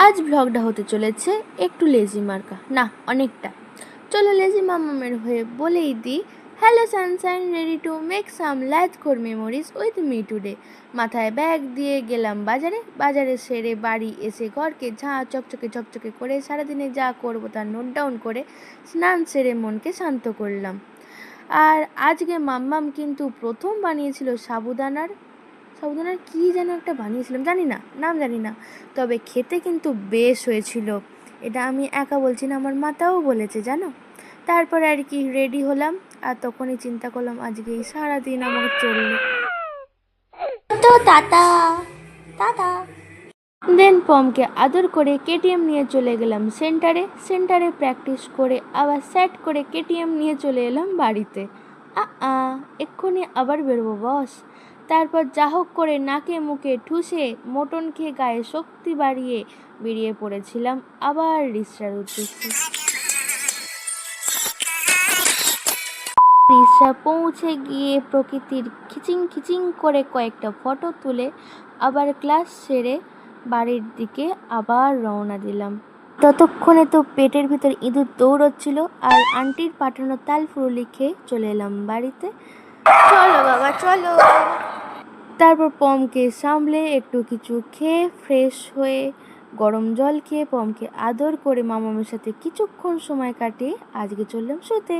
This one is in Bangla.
আজ ব্লগটা হতে চলেছে একটু লেজি মার্কা, না অনেকটা। চলো লেজি মামামের হয়ে বলেই দিই, hello Sunshine, ready to make some light core memories with me today. মাথায় ব্যাগ দিয়ে গেলাম বাজারে সেরে বাড়ি এসে ঘরকে চকচকে করে সারাদিনে যা করবো তা নোট ডাউন করে স্নান সেরে মনকে শান্ত করলাম। আর আজকে মাম্মাম কিন্তু প্রথম বানিয়েছিল সাবুদানার কী যেন একটা বানিয়েছিলাম, নাম জানি না, তবে খেতে কিন্তু বেশ হয়েছিল। এটা আমি একা বলছি না, আমার মাতাও বলেছে জানো। তারপরে আর কি রেডি হলাম, আর তখনই চিন্তা করলাম আজকে এই সারাদিন আমাকে চললো তো টাটা টাটা। দেন পমকে আদর করে কেটিএম নিয়ে চলে গেলাম সেন্টারে প্র্যাকটিস করে আবার সেট করে কেটিএম নিয়ে চলে এলাম বাড়িতে। এক্ষুনি আবার বেরোবো বস। তারপর যা হোক করে নাকে মুখে ঠুসে মটন খেয়ে গায়ে শক্তি বাড়িয়ে বেরিয়ে পড়েছিলাম আবার রিক্সার উদ্দেশ্যে। রিক্সা পৌঁছে গিয়ে প্রকৃতির খিচিং করে কয়েকটা ফটো তুলে আবার ক্লাস সেরে বাড়ির দিকে আবার রওনা দিলাম। ততক্ষণে তো পেটের ভিতর ইঁদুর দৌড়চ্ছিল, আর আন্টির পাঠানো তাল ফুরুলি খেয়ে চলে এলাম বাড়িতে। চলো বাবা চলো। তারপর পমকে সামলে একটু কিছু খেয়ে ফ্রেশ হয়ে গরম জল খেয়ে পমকে আদর করে মামামের সাথে কিছুক্ষণ সময় কাটিয়ে আজকে চললাম শুতে।